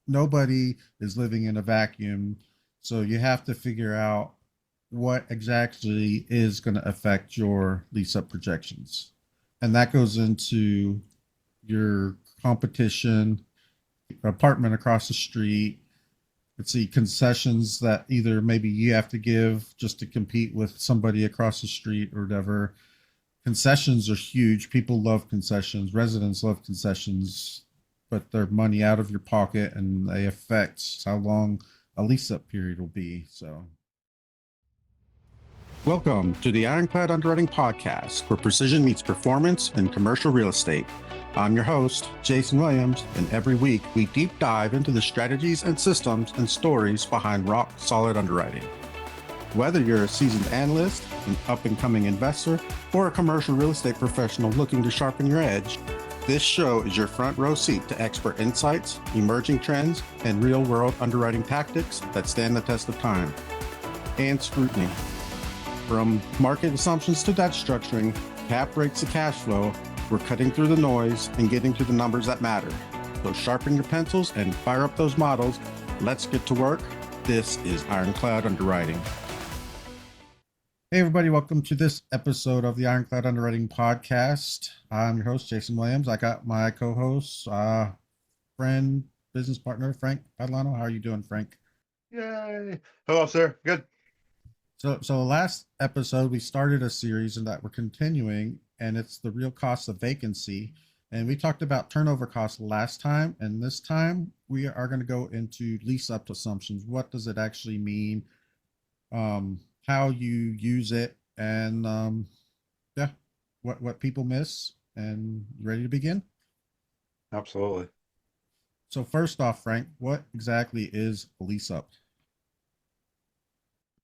nobody is living in a vacuum. So you have to figure out what exactly is going to affect your lease up projections. And that goes into your competition, apartment across the street. Let's see, concessions that either maybe you have to give just to compete with somebody across the street or whatever. Concessions are huge. People love concessions. Residents love concessions, but they're money out of your pocket and they affect how long a lease up period will be. So, welcome to the Ironclad Underwriting Podcast, where precision meets performance in commercial real estate. I'm your host, Jason Williams, and every week we deep dive into the strategies and systems and stories behind rock solid underwriting. Whether you're a seasoned analyst, an up-and-coming investor, or a commercial real estate professional looking to sharpen your edge, this show is your front row seat to expert insights, emerging trends, and real-world underwriting tactics that stand the test of time and scrutiny. From market assumptions to debt structuring, cap rates to cash flow, we're cutting through the noise and getting to the numbers that matter. So sharpen your pencils and fire up those models. Let's get to work. This is Ironclad Underwriting. Hey, everybody, welcome to this episode of the Ironclad Underwriting Podcast. I'm your host, Jason Williams. I got my co-host, friend, business partner, Frank Patalano. How are you doing, Frank? Yay. Hello, sir. Good. So last episode, we started a series and that we're continuing, and it's the real cost of vacancy. And we talked about turnover costs last time, and this time we are going to go into lease up assumptions. What does it actually mean? How you use it, and yeah, what people miss. And ready to begin? Absolutely. So first off, Frank, what exactly is a lease up?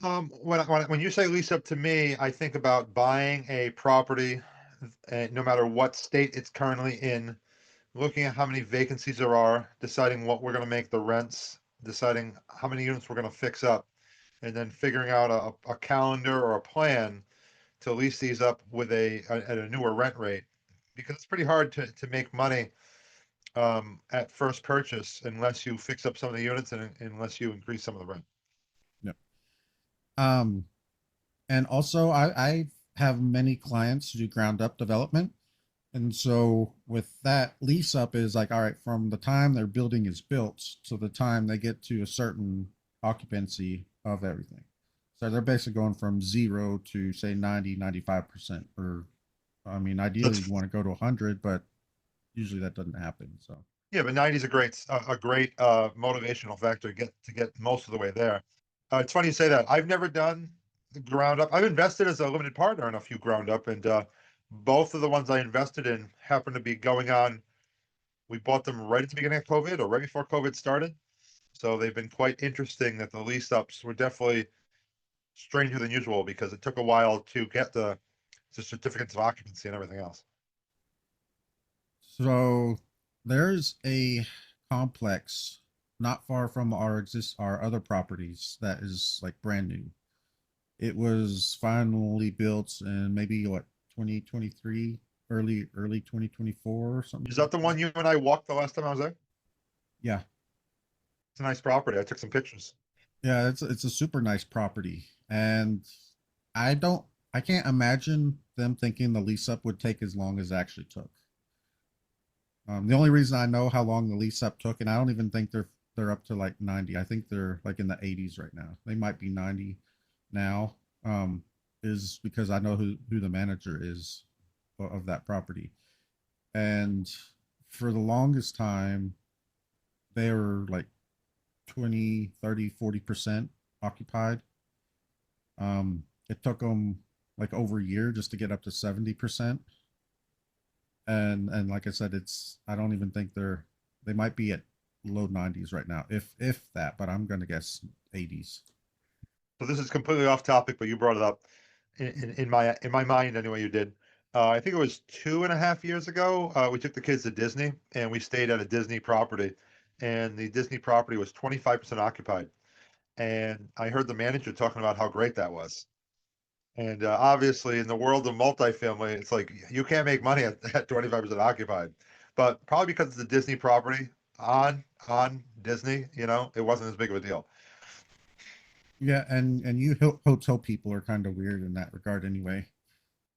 When you say lease up to me, I think about buying a property, no matter what state it's currently in, looking at how many vacancies there are, deciding what we're going to make the rents, deciding how many units we're going to fix up, and then figuring out a calendar or a plan to lease these up with at a newer rent rate, because it's pretty hard to make money at first purchase unless you fix up some of the units and unless you increase some of the rent. No. Um, and also I have many clients who do ground up development. And so with that, lease up is like, all right, from the time their building is built to the time they get to a certain occupancy of everything. So they're basically going from 0 to say 90, 95%. Or, I mean, ideally That's you want to go to 100, but usually that doesn't happen. So, Yeah, but 90 is a great motivational factor to get most of the way there. It's funny you say that. I've never done the ground up. I've invested as a limited partner in a few ground up, and both of the ones I invested in happened to be going on. We bought them right at the beginning of COVID or right before COVID started. So they've been quite interesting. That the lease ups were definitely stranger than usual because it took a while to get the certificates of occupancy and everything else. so there's a complex not far from our other properties that is like brand new. It was finally built in maybe what 2023, early 2024 or something Is that like the that. one you and I walked the last time I was there? Yeah. It's a nice property. I took some pictures. Yeah, it's a super nice property. And I don't I can't imagine them thinking the lease up would take as long as it actually took. The only reason I know how long the lease up took, and I don't even think they're up to like 90. I think they're like in the 80s right now. They might be 90 now. Is because I know who the manager is of that property. And for the longest time, they were like 20, 30, 40% occupied. It took them like over a year just to get up to 70%. And like I said, I don't even think they might be at low 90s right now, if that, but I'm gonna guess 80s. So this is completely off topic, but you brought it up in my mind anyway. You did. I think it was 2.5 years ago. We took the kids to Disney and we stayed at a Disney property, and the Disney property was 25% occupied. And I heard the manager talking about how great that was. And obviously, in the world of multifamily, it's like you can't make money at 25% occupied. But probably because it's a Disney property, on Disney, it wasn't as big of a deal. Yeah, and you hotel people are kind of weird in that regard anyway.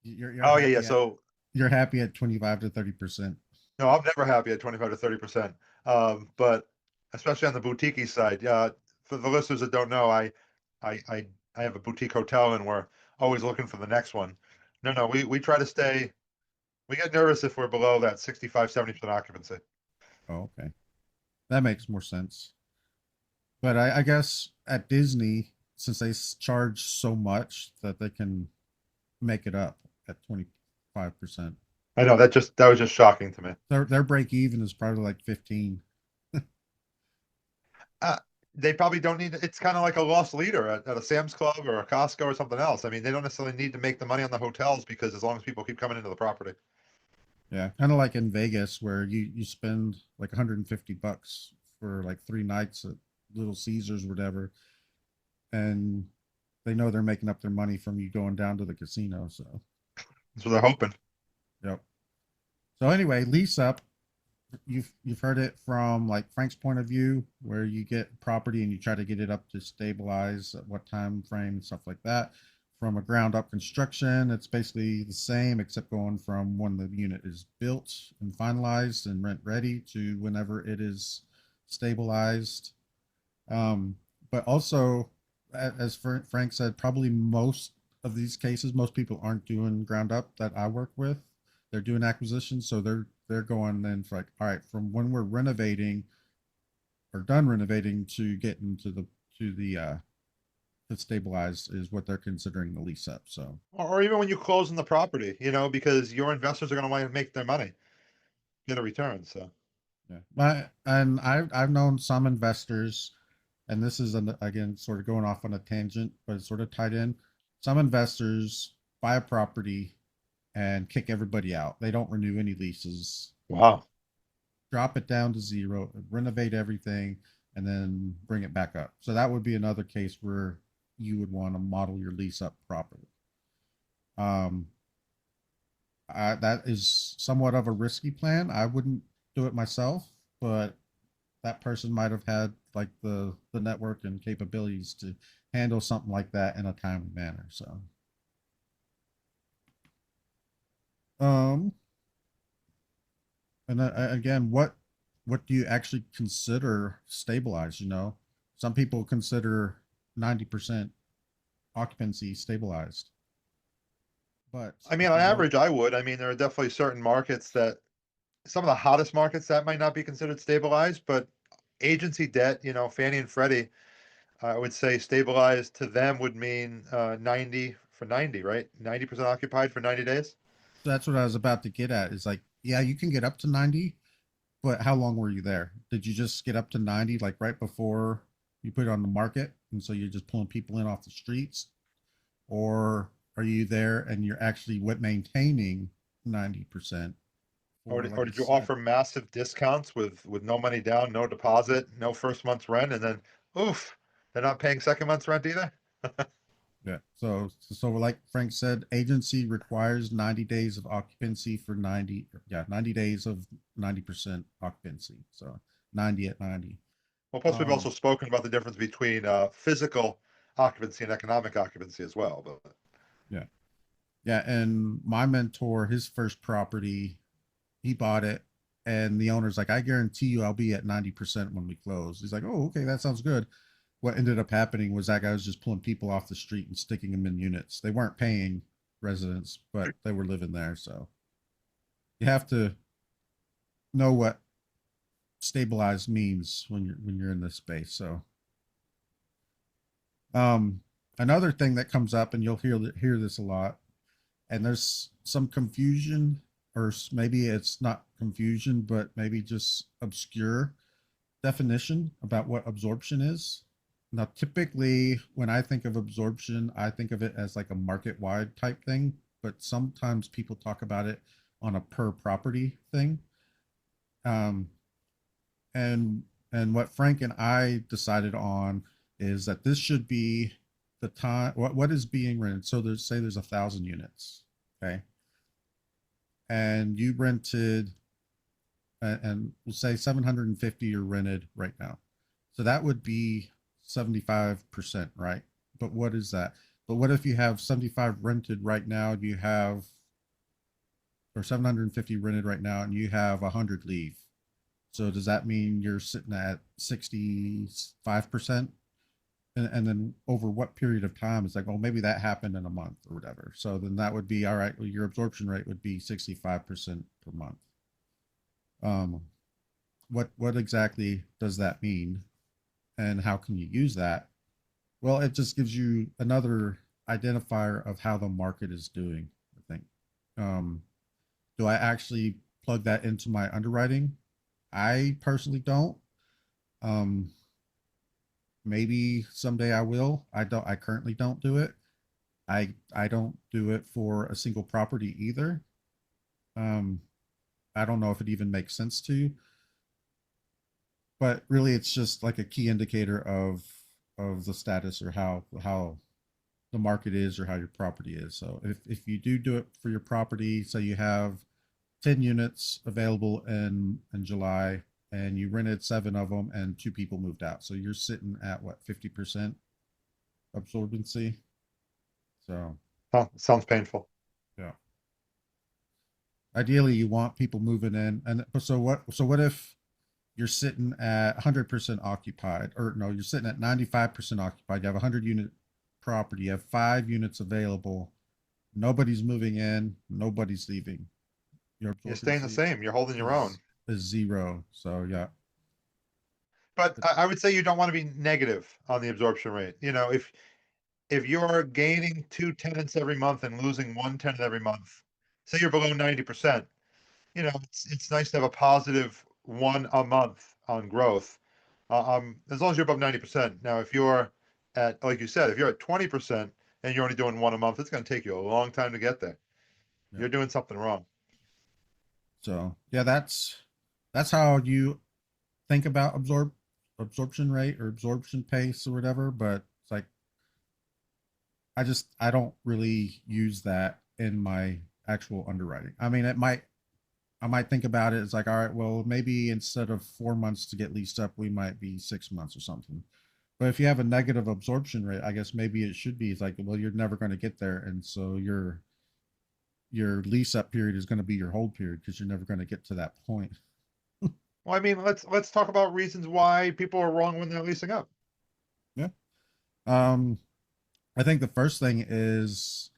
You're Oh yeah, yeah. happy at So you're happy at 25 to 30%. no, I'm never happy at 25 to 30%. But especially on the boutique side, yeah. For the listeners that don't know, I, I, I have a boutique hotel and we're always looking for the next one. No, no, we try to stay. We get nervous if we're below that 65, 70% occupancy. Oh, okay. That makes more sense. But I guess at Disney, since they charge so much that they can make it up at 25%. I know that was just shocking to me. Their break even is probably like 15. Uh, they probably don't need. It's kind of like a lost leader at a Sam's Club or a Costco or something else. I mean, they don't necessarily need to make the money on the hotels because as long as people keep coming into the property. Yeah, kind of like in Vegas where you spend like 150 bucks for like 3 nights at Little Caesars, whatever, and they know they're making up their money from you going down to the casino. So, That's what they're hoping. yep. So anyway, lease up. You've heard it from like Frank's point of view, where you get property and you try to get it up to stabilize at what time frame and stuff like that. From a ground up construction, it's basically the same, except going from when the unit is built and finalized and rent ready to whenever it is stabilized. But also, as Frank said, probably most of these cases, most people aren't doing ground up that I work with. They're doing acquisitions, so they're going in for like, all right, from when we're renovating or done renovating to getting to stabilized is what they're considering the lease up. So Or even when you close on the property, because your investors are going to want to make their money, get a return. So yeah, and I've known some investors, and this is again sort of going off on a tangent, but it's sort of tied in. Some investors buy a property and kick everybody out. They don't renew any leases, wow. drop it down to zero, renovate everything, and then bring it back up. So that would be another case where you would want to model your lease up properly. Um, that is somewhat of a risky plan. I wouldn't do it myself, but that person might have had like the network and capabilities to handle something like that in a timely manner. So, um, and again, what do you actually consider stabilized? Some people consider 90% occupancy stabilized, but I mean, if on you go, average, I would. I mean, there are definitely certain markets that some of the hottest markets that might not be considered stabilized, but agency debt, Fannie and Freddie, I would say stabilized to them would mean 90 for 90, right? 90% occupied for 90 days. that's what I was about to get at. Is like, yeah, you can get up to 90, but how long were you there? Did you just get up to 90 like right before you put it on the market, and so you're just pulling people in off the streets, or are you there and you're actually maintaining 90% Or, for or like a did you set? offer massive discounts with no money down, no deposit, no first month's rent, and then oof, they're not paying second month's rent either? Yeah. So like Frank said, agency requires 90 days of occupancy for 90 days of 90% occupancy. So 90 at 90. Well, plus we've Um, also spoken about the difference between physical occupancy and economic occupancy as well. But yeah. Yeah. And my mentor, his first property, he bought it and the owner's like, I guarantee you I'll be at 90% when we close. He's like, oh, okay, that sounds good. What ended up happening was that guy was just pulling people off the street and sticking them in units. They weren't paying residents, but they were living there. So you have to know what stabilized means when you're in this space. So um another thing that comes up, and you'll hear this a lot, and there's some confusion, or maybe it's not confusion, but maybe just obscure definition about what absorption is. Now, typically, when I think of absorption, I think of it as like a market wide type thing, but sometimes people talk about it on a per property thing. Um, and and what Frank and I decided on is that this should be the time. What is being rented? So there's 1,000 units, okay, and you rented and we'll say 750 are rented right now. So that would be 75%, right? But what is that? But what if you have 75 rented right now, you have, or 750 rented right now, and you have 100 leave? So does that mean you're sitting at 65%? And then over what period of time? It's like, well, maybe that happened in a month or whatever. So then that would be all right. Well, your absorption rate would be 65% per month. Um, what exactly does that mean, and how can you use that? Well, it just gives you another identifier of how the market is doing, I think. Um, do I actually plug that into my underwriting? I personally don't. Um, Maybe someday I will. I don't. I currently don't do it. I don't do it for a single property either. Um, I don't know if it even makes sense to, but really it's just like a key indicator of the status, or how the market is, or how your property is. So if you do it for your property, so you have 10 units available in July, and you rented 7 of them and 2 people moved out. So you're sitting at what, 50% absorbency? So, Oh, sounds painful. yeah. Ideally you want people moving in, and so what if you're sitting at 100% occupied, or no, you're sitting at 95% occupied. You have a 100-unit property, you have 5 units available, nobody's moving in, nobody's leaving. Your You're staying the absorbency same. You're holding your own. is 0. So yeah. But I would say you don't want to be negative on the absorption rate. If you're gaining 2 tenants every month and losing 1 tenant every month, say you're below 90%, it's nice to have a positive one a month on growth. As long as you're above 90%. Now, if you're at, like you said, if you're at 20% and you're only doing one a month, it's going to take you a long time to get there. Yeah. You're doing something wrong. So yeah, that's how you think about absorption rate or absorption pace or whatever. But it's like I don't really use that in my actual underwriting. I mean, I might think about it. It's like, all right, well, maybe instead of 4 months to get leased up, we might be 6 months or something. But if you have a negative absorption rate, I guess maybe it should be, it's like, well, you're never going to get there, and so your lease up period is going to be your hold period, because you're never going to get to that point. Well, I mean, let's talk about reasons why people are wrong when they're leasing up. Yeah. Um, I think the first thing is,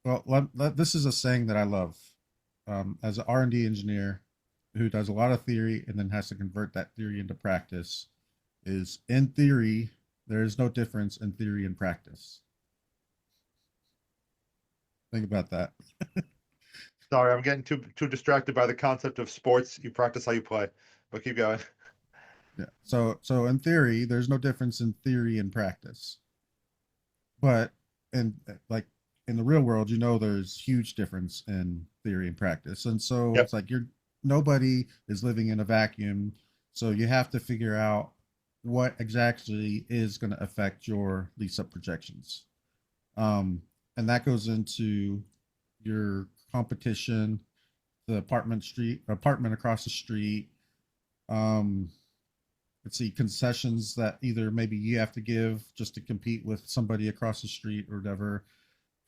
well, this is a saying that I love. As an R&D engineer who does a lot of theory and then has to convert that theory into practice, is in theory, there is no difference in theory and practice. Think about that. Sorry, I'm getting too distracted by the concept of sports. You practice how you play, but keep going. Yeah. So in theory, there's no difference in theory and practice. But in like in the real world, there's huge difference in theory and practice. And so Yep. it's like nobody is living in a vacuum. So you have to figure out what exactly is going to affect your lease up projections. And that goes into your competition, the apartment across the street. Um, let's see, concessions that either maybe you have to give just to compete with somebody across the street or whatever.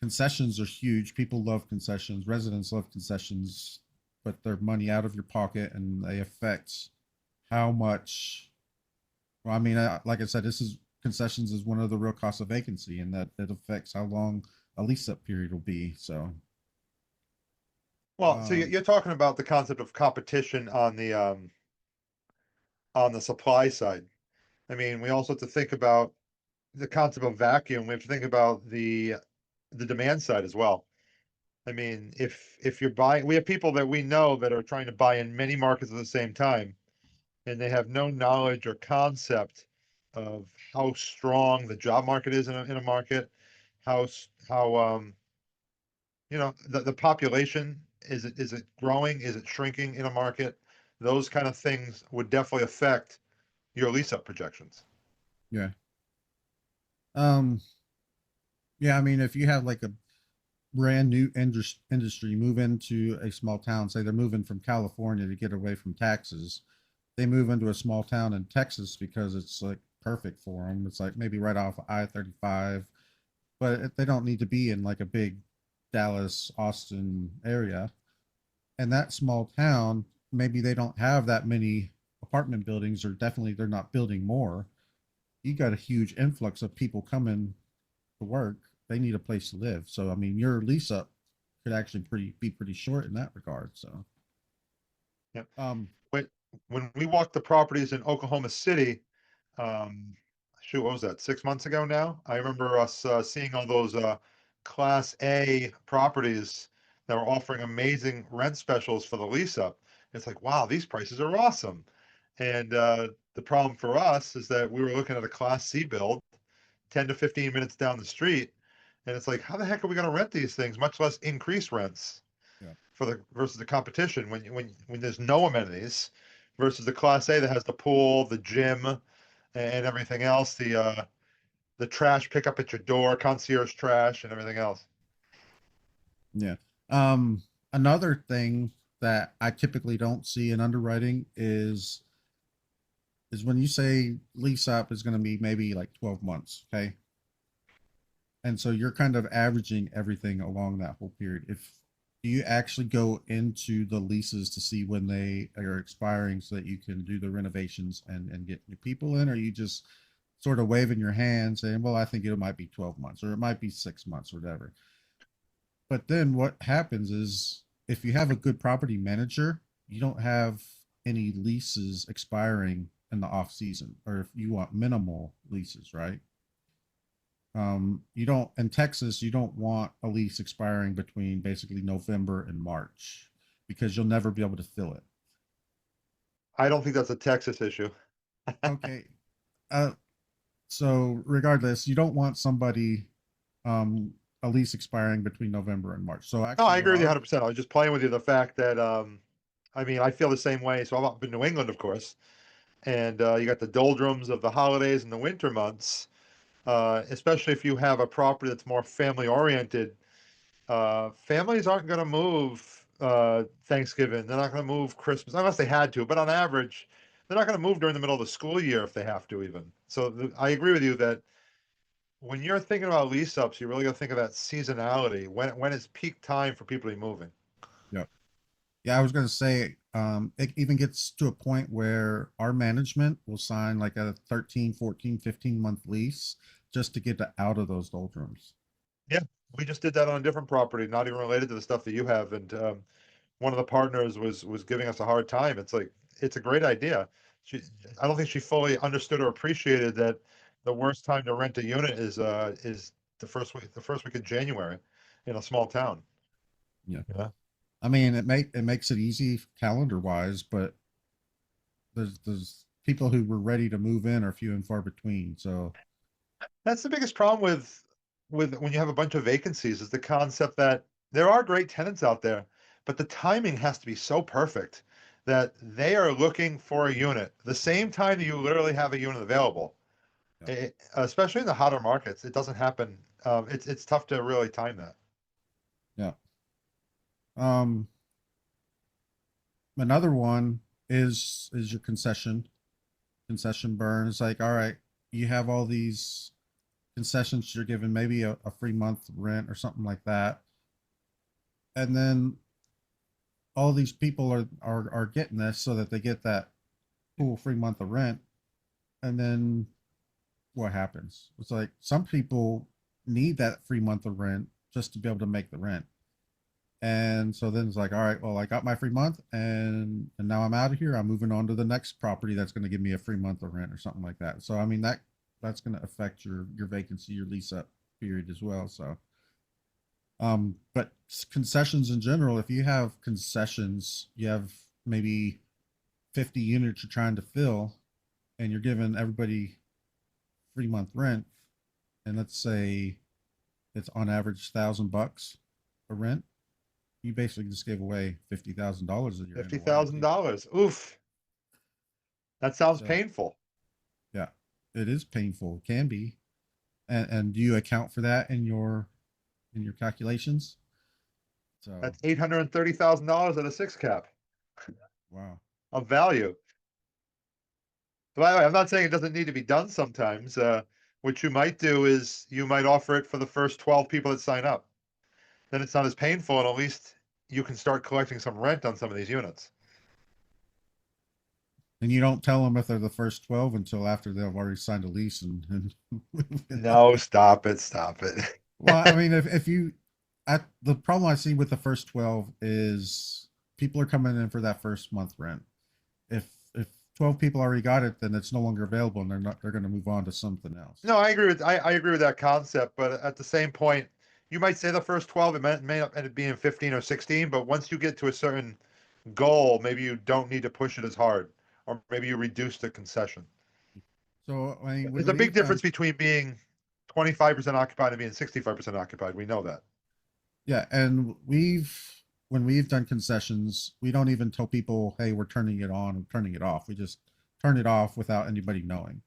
Concessions are huge. People love concessions. Residents love concessions, but they're money out of your pocket, and they affect how much. Well, I mean, like I said, this is concessions is one of the real costs of vacancy, and that it affects how long a lease up period will be. So, Well, so um, you're talking about the concept of competition on the supply side. I mean, we also have to think about the concept of vacuum. We have to think about the demand side as well. I mean, if you're buying, we have people that we know that are trying to buy in many markets at the same time, and they have no knowledge or concept of how strong the job market is in a market, how the population, is it growing, is it shrinking in a market? Those kind of things would definitely affect your lease up projections. yeah, um, yeah. I mean, if you have like brand new industry move into a small town, say they're moving from California to get away from taxes, they move into a small town in Texas because it's like perfect for them. It's like maybe right off I-35, but they don't need to be in like a big Dallas, Austin area. And that small town, maybe they don't have that many apartment buildings, or definitely they're not building more. You got a huge influx of people coming to work. They need a place to live. So I mean, your lease up could actually be pretty short in that regard. So Yeah. um When we walked the properties in Oklahoma City, um, shoot, what was that, 6 months ago now? I remember us seeing all those Class A properties that were offering amazing rent specials for the lease up. It's like, wow, these prices are awesome. And the problem for us is that we were looking at a Class C build 10 to 15 minutes down the street. And it's like, how the heck are we going to rent these things, much less increase rents yeah. for the versus the competition when there's no amenities versus the Class A that has the pool, the gym, and everything else, the trash pickup at your door, concierge trash, and everything else. Yeah. Another thing that I typically don't see in underwriting is when you say lease up is going to be maybe like 12 months, okay? And so you're kind of averaging everything along that whole period. If do you actually go into the leases to see when they are expiring so that you can do the renovations and get new people in, or you just sort of waving your hand saying, well, I think it might be 12 months or it might be 6 months or whatever. But then what happens is if you have a good property manager, you don't have any leases expiring in the off season, or if you want minimal leases, right? You don't in Texas, you don't want a lease expiring between basically November and March because you'll never be able to fill it. I don't think that's a Texas issue. Okay. Uh, so regardless, you don't want somebody a lease expiring between November and March. So No, actually I what agree with you our 100%. I was just playing with you the fact that, I mean, I feel the same way. So I'm up in New England, of course, and you got the doldrums of the holidays and the winter months, especially if you have a property that's more family oriented. Families aren't going to move Thanksgiving. They're not going to move Christmas unless they had to. But on average, they're not going to move during the middle of the school year if they have to, even. So I agree with you that when you're thinking about lease ups, you really got to think of that seasonality. When is peak time for people to be moving? yeah. Yeah, I was going to say, it even gets to a point where our management will sign like a 13, 14, 15-month lease just to get out of those doldrums. Yeah, we just did that on a different property, not even related to the stuff that you have. And one of the partners was giving us a hard time. It's like it's a great idea. She, I don't think she fully understood or appreciated that the worst time to rent a unit is the first week of January in a small town. Yeah. Yeah. I mean, it makes it easy calendar wise, but there's people who were ready to move in are few and far between. So That's the biggest problem with when you have a bunch of vacancies is the concept that there are great tenants out there, but the timing has to be so perfect that they are looking for a unit the same time that you literally have a unit available. yeah, Especially in the hotter markets, it doesn't happen. It's tough to really time that. yeah. Um, Another one is your concession burn. It's like, all right, you have all these concessions you're given, maybe a free month rent or something like that, and then all these people are getting this so that they get that cool free month of rent, and then what happens? It's like some people need that free month of rent just to be able to make the rent. And so then it's like, all right, well, I got my free month and now I'm out of here. I'm moving on to the next property that's going to give me a free month of rent or something like that. So I mean that's going to affect your vacancy, your lease up period as well. So but concessions in general, if you have concessions, you have maybe 50 units you're trying to fill and you're giving everybody free month rent, and let's say it's on average $1,000 a rent, you basically just gave away $50,000 of your Fifty NOI thousand too. dollars. Oof, that sounds So painful. yeah, it is painful. It can be. And do you account for that in your calculations? So, That's $830,000 at a six cap wow. of value. By the way, I'm not saying it doesn't need to be done sometimes. What you might do is you might offer it for the first 12 people that sign up. Then it's not as painful, and at least you can start collecting some rent on some of these units. And you don't tell them if they're the first 12 until after they've already signed a lease and No, stop it, stop it. well, I mean, if you, the problem I see with the first 12 is people are coming in for that first month rent. If 12 people already got it, then it's no longer available and they're going to move on to something else. No, I agree with that concept, but at the same point, you might say the first 12, may not end up being 15 or 16, but once you get to a certain goal, maybe you don't need to push it as hard, or maybe you reduce the concession. So, I mean, when There's a big we've done, difference between being 25% occupied and being 65% occupied. We know that. yeah, and when we've done concessions, we don't even tell people, hey, we're turning it on and turning it off. We just turn it off without anybody knowing.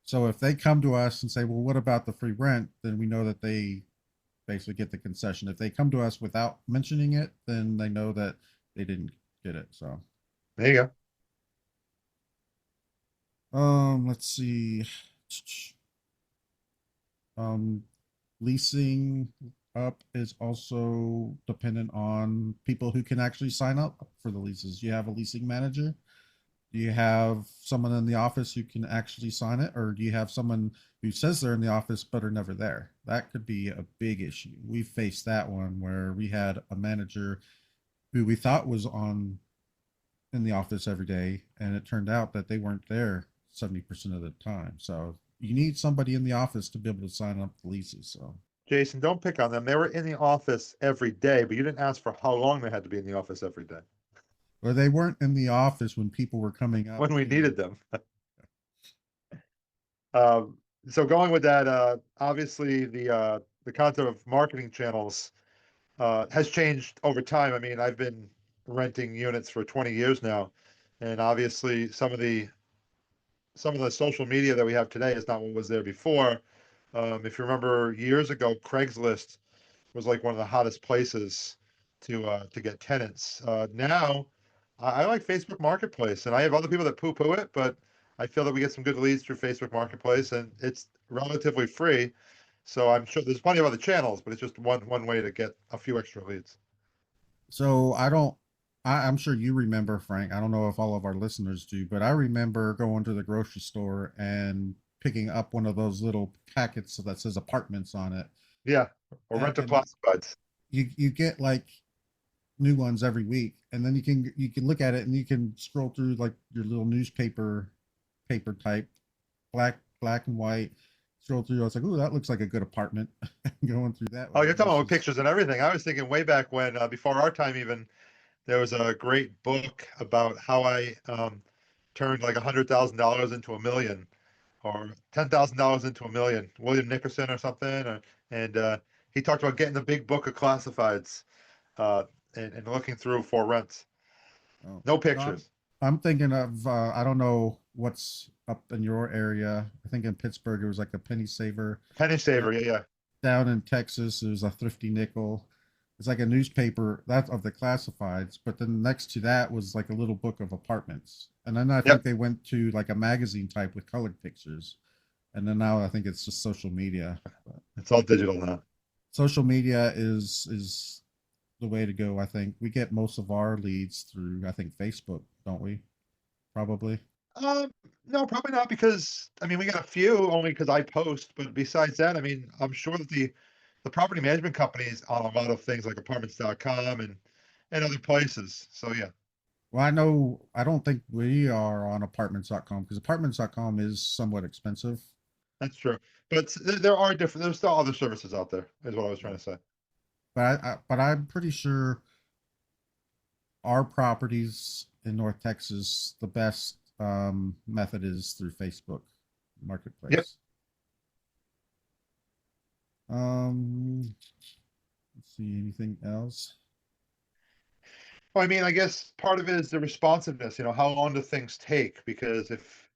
So if they come to us and say, well, what about the free rent? Then we know that they basically get the concession. If they come to us without mentioning it, then they know that they didn't get it. So, There you go. let's see. Um, leasing up is also dependent on people who can actually sign up for the leases. You have a leasing manager. Do you have someone in the office who can actually sign it, or do you have someone who says they're in the office but are never there? That could be a big issue. We faced that one where we had a manager who we thought was on in the office every day, and it turned out that they weren't there 70% of the time. So you need somebody in the office to be able to sign up the leases. So, Jason, don't pick on them. They were in the office every day, but you didn't ask for how long they had to be in the office every day or they weren't in the office when people were coming up when we to. needed them. Um, so going with that, obviously the concept of marketing channels has changed over time. I mean, I've been renting units for 20 years now, and obviously some of the social media that we have today is not what was there before. If you remember years ago, Craigslist was like one of the hottest places to get tenants. Now, I like Facebook Marketplace, and I have other people that poo-poo it, but I feel that we get some good leads through Facebook Marketplace, and it's relatively free. So I'm sure there's plenty of other channels, but it's just one way to get a few extra leads. So I don't. I'm sure you remember, Frank. I don't know if all of our listeners do, but I remember going to the grocery store and picking up one of those little packets that says apartments on it, Yeah, or rent a and classifieds. you get like new ones every week, and then you can look at it and you can scroll through like your little newspaper paper type, black and white. Scroll through. I was like, oh, that looks like a good apartment. Going through that Oh, way you're talking about with versus. pictures and everything. I was thinking way back when, before our time even, there was a great book about how I turned like $100,000 into a million, or $10,000 into a million. William Nickerson or something, and he talked about getting the big book of classifieds uh, and looking through for rents. Oh, No no, pictures. I'm thinking of I don't know what's up in your area. I think in Pittsburgh it was like a penny saver. Penny Da- saver, yeah, yeah. Down in Texas it was a thrifty nickel. It's like a newspaper that's of the classifieds, but then next to that was like a little book of apartments. And then I think Yep, they went to like a magazine type with colored pictures. And then now I think it's just social media. But it's all digital now. social media is the way to go. I think we get most of our leads through I think Facebook, don't we? Probably. Um, no, probably not, because I mean we got a few only because I post, but besides that, I mean I'm sure that the property management companies on a lot of things like apartments.com and other places. So yeah, Well, I know I don't think we are on apartments.com because apartments.com is somewhat expensive. that's true. But there are different. There's still other services out there, is what I was trying Yeah. to say. But I'm pretty sure our properties in North Texas, the best method is through Facebook Yep. Marketplace. Um, let's see anything else. Well, I mean, I guess part of it is the responsiveness. How long do things take? Because if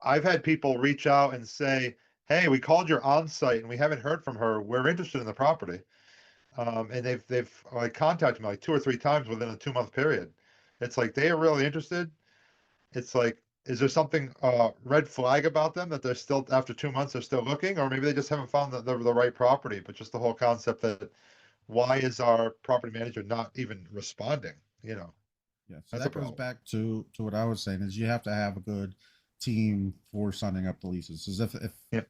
I've had people reach out and say, "Hey, we called your on-site and we haven't heard from her. We're interested in the property." And they've like contacted me like 2 or 3 times within a 2 month period. It's like they are really interested. It's like, is there something red flag about them that they're still after 2 months they're still looking, or maybe they just haven't found the right property? But just the whole concept that why is our property manager not even responding? You know, Yeah, so that's a that goes problem. back to what I was saying is you have to have a good team for signing up the leases. As if Yeah.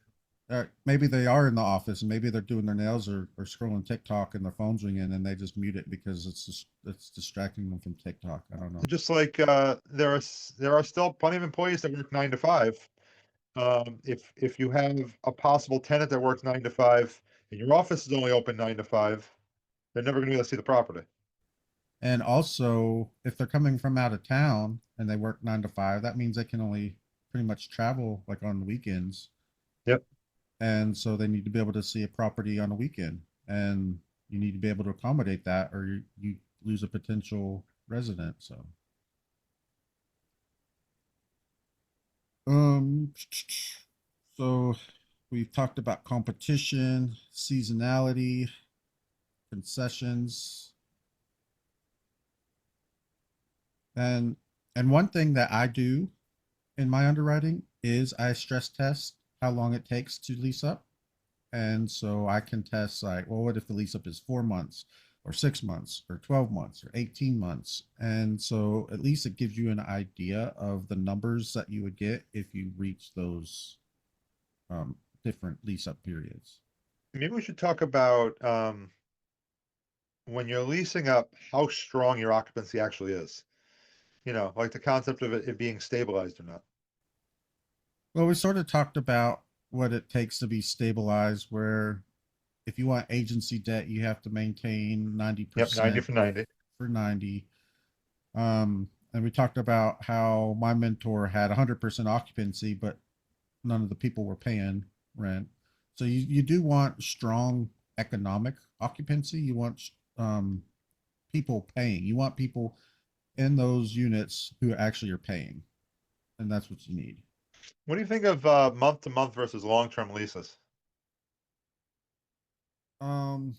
maybe they are in the office and maybe they're doing their nails or scrolling TikTok and their phone's ringing and they just mute it because it's distracting them from TikTok. I don't know. Just like there are still plenty of employees that work 9 to 5. If you have a possible tenant that works 9 to 5 and your office is only open 9 to 5, they're never going to be able to see the property. And also, if they're coming from out of town and they work 9 to 5, that means they can only pretty much travel like on the weekends. Yep. And so they need to be able to see a property on a weekend. And you need to be able to accommodate that or you lose a potential resident. Um, so we've talked about competition, seasonality, concessions, and one thing that I do in my underwriting is I stress test how long it takes to lease up. And so I can test like, well, what if the lease up is 4 months or 6 months or 12 months or 18 months? And so at least it gives you an idea of the numbers that you would get if you reach those um, different lease up periods. Maybe we should talk about when you're leasing up, how strong your occupancy actually is. Like the concept of it being stabilized or not. Well, we sort of talked about what it takes to be stabilized, where if you want agency debt, you have to maintain Yep, 90 90% for 90. for 90. And we talked about how my mentor had 100% occupancy, but none of the people were paying rent. So you do want strong economic occupancy. You want people paying. You want people in those units who actually are paying, and that's what you need. What do you think of month to month versus long-term leases? Um,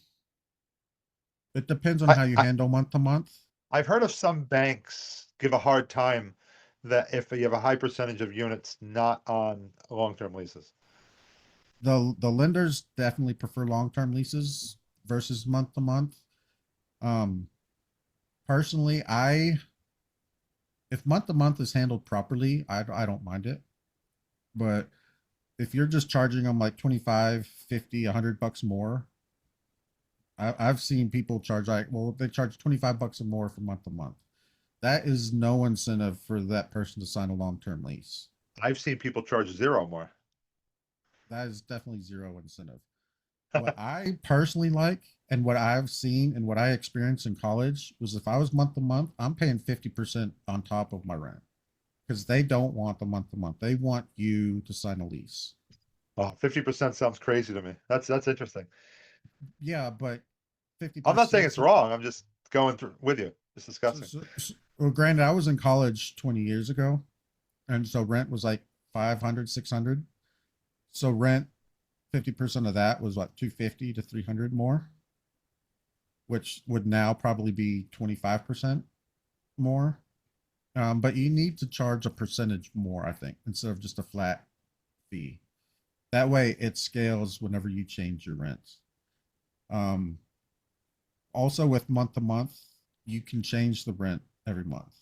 it depends on I, how you I handle month to month. I've heard of some banks give a hard time that if you have a high percentage of units not on long-term leases. The lenders definitely prefer long term leases versus month to month. Um, personally, I if month to month is handled properly, I don't mind it. But if you're just charging them like 25, 50, $100 more, I've seen people charge like, well, they charge $25 or more for month to month. That is no incentive for that person to sign a long term lease. I've seen people charge zero more. That is definitely zero incentive. What I personally like and what I've seen and what I experienced in college was if I was month to month, I'm paying 50% on top of my rent because they don't want the month to month. They want you to sign a lease. Oh, 50% sounds crazy to me. That's interesting. Yeah, but I'm not saying 50%. it's wrong. I'm just going through with you, just So, discussing. well, granted, I was in college 20 years ago. And so rent was like 500, 600. So rent, 50% of that was what, 250 to 300 more, which would now probably be 25% more. But you need to charge a percentage more, I think, instead of just a flat fee. That way it scales whenever you change your rents. Um, Also, with month to month, you can change the rent every month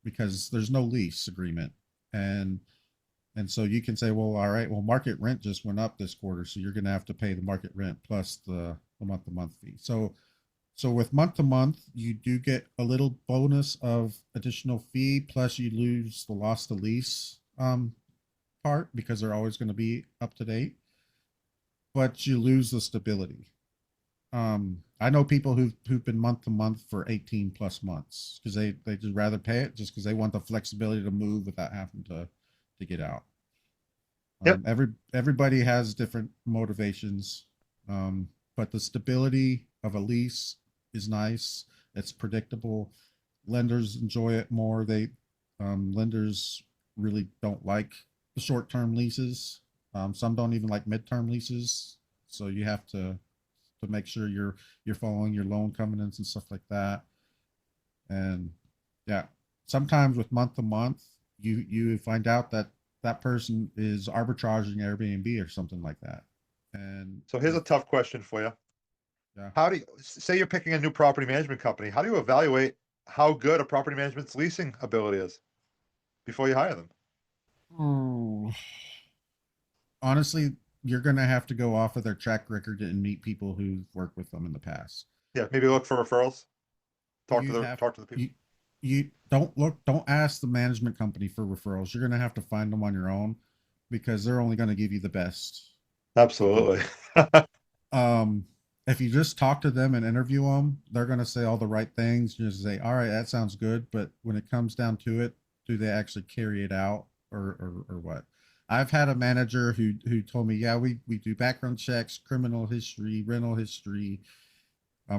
because there's no lease agreement. And so you can say, well, all right, well, market rent just went up this quarter, so you're going to have to pay the market rent plus the month to month fee. So with month to month, you do get a little bonus of additional fee, plus you lose the loss to lease part because they're always going to be up to date, but you lose the stability. I know people who've been month to month for 18 plus months because they just rather pay it just because they want the flexibility to move without having to get out. Yep. Everybody has different motivations, but the stability of a lease is nice. It's predictable. Lenders enjoy it more. Lenders really don't like the short term leases. Some don't even like midterm leases. So you have to to make sure you're following your loan covenants and stuff like that. And yeah, sometimes with month to month, you find out that that person is arbitraging Airbnb or something like that. And So here's if a tough question for you. yeah, How do you say you're picking a new property management company? How do you evaluate how good a property management's leasing ability is before you hire them? oh, honestly, you're gonna have to go off of their track record and meet people who've worked with them in the past. Yeah, maybe look for referrals. You have Talk to the people. you don't ask the management company for referrals. You're gonna have to find them on your own because they're only gonna give you the best of both. Absolutely. Um, if you just talk to them and interview them, they're gonna say all the right things. You just say, "All right, that sounds good," but when it comes down to it, do they actually carry it out or what? I've had a manager who told me, "Yeah, we do background checks, criminal history, rental history,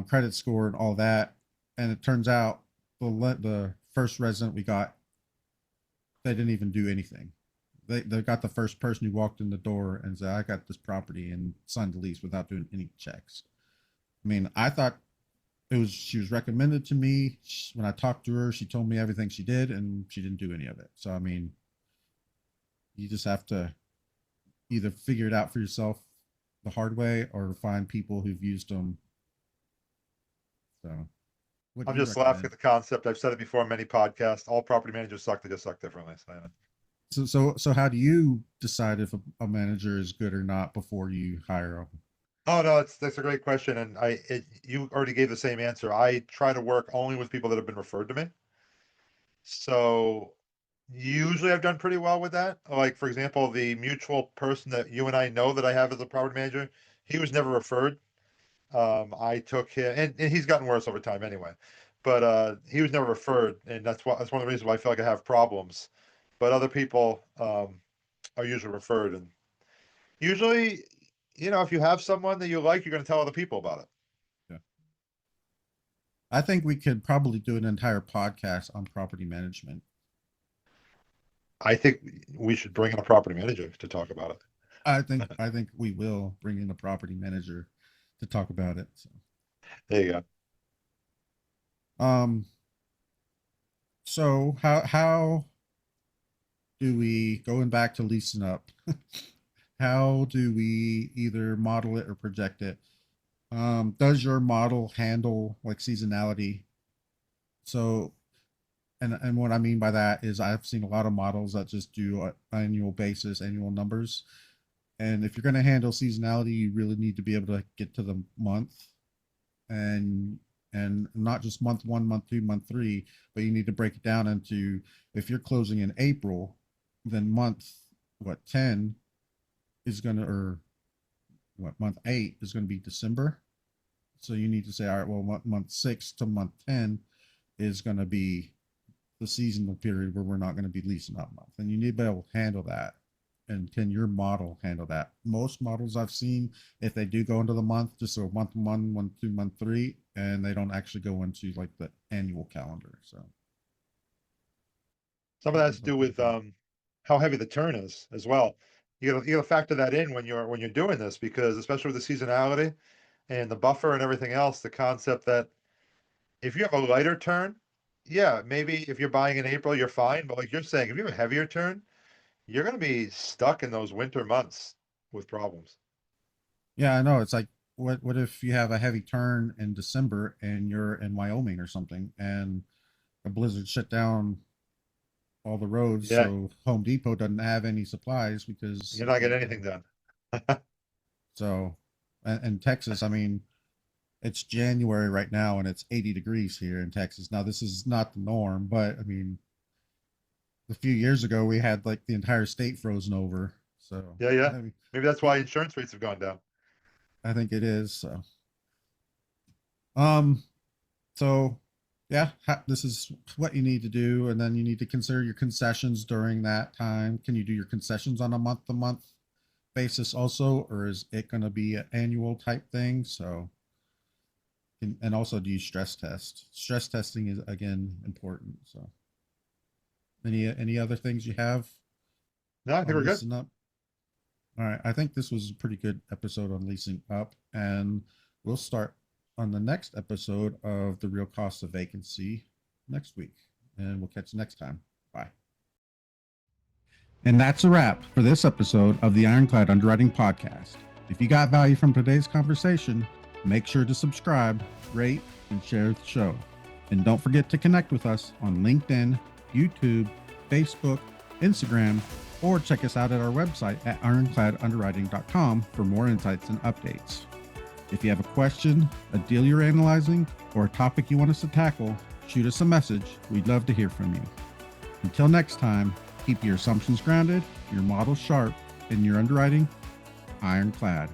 credit score, and all that," and it turns out the first resident we got, they didn't even do anything. They got the first person who walked in the door and said, "I got this property," and signed the lease without doing any checks. I mean, I thought she was recommended to me. When I talked to her, she told me everything she did, and she didn't do any of it. So I mean, you just have to either figure it out for yourself the hard way or find people who've used them. So, what do I'm you just laughing recommend? at the concept. I've said it before on many podcasts. All property managers suck. They just suck differently. So, yeah. So how do you decide if a manager is good or not before you hire them? Oh no, that's a great question, and you already gave the same answer. I try to work only with people that have been referred to me. So usually I've done pretty well with that. Like for example, the mutual person that you and I know that I have as a property manager, he was never referred. I took him, and he's gotten worse over time anyway. But he was never referred, and that's one of the reasons why I feel like I have problems. But other people are usually referred, and usually, if you have someone that you like, you're going to tell other people about it. Yeah. I think we could probably do an entire podcast on property management. I think we should bring in a property manager to talk about it. I think we will bring in a property manager to talk about it. So, There you go. um, so how do we going back to leasing up? How do we either model it or project it? Does your model handle like seasonality? So, and what I mean by that is I've seen a lot of models that just do annual basis, annual numbers. And if you're going to handle seasonality, you really need to be able to get to the month and not just month one, month two, month three, but you need to break it down into if you're closing in April, then month what 10 is going to or what month 8 is going to be December. So you need to say, all right, well, month 6 to month 10 is going to be the seasonal period where we're not going to be leasing up month, and you need to be able to handle that. And can your model handle that? Most models I've seen, if they do go into the month, just so month one, month two, month three, and they don't actually go into like the annual calendar. So Some of that has to do what do you with think? how heavy the turn is as well. You got to factor that in when you're doing this because especially with the seasonality and the buffer and everything else, the concept that if you have a lighter turn, yeah, maybe if you're buying in April, you're fine. But like you're saying, if you have a heavier turn, you're going to be stuck in those winter months with problems. Yeah, I know. It's like what if you have a heavy turn in December and you're in Wyoming or something, and a blizzard shut down all the roads, Yeah, so Home Depot doesn't have any supplies you're because not they getting anything done. so and Texas, I mean, it's January right now and it's 80 degrees here in Texas. Now this is not the norm, but I mean, a few years ago we had like the entire state frozen over. So Yeah, yeah. I mean, Maybe that's why it, insurance rates have gone down. I think it is. So um, so yeah, this is what you need to do, and then you need to consider your concessions during that time. Can you do your concessions on a month to month basis also, or is it going to be an annual type thing? So and also do you stress test? Stress testing is again important. So any other things you have No, I think on we're good. leasing up? All right, I think this was a pretty good episode on leasing up, and We'll start on the next episode of The Real Cost of Vacancy next week, and we'll catch you next time. Bye. And that's a wrap for this episode of the Ironclad Underwriting Podcast. If you got value from today's conversation, make sure to subscribe, rate, and share the show. And don't forget to connect with us on LinkedIn, YouTube, Facebook, Instagram, or check us out at our website at ironcladunderwriting.com for more insights and updates. If you have a question, a deal you're analyzing, or a topic you want us to tackle, shoot us a message. We'd love to hear from you. Until next time, keep your assumptions grounded, your models sharp, and your underwriting ironclad.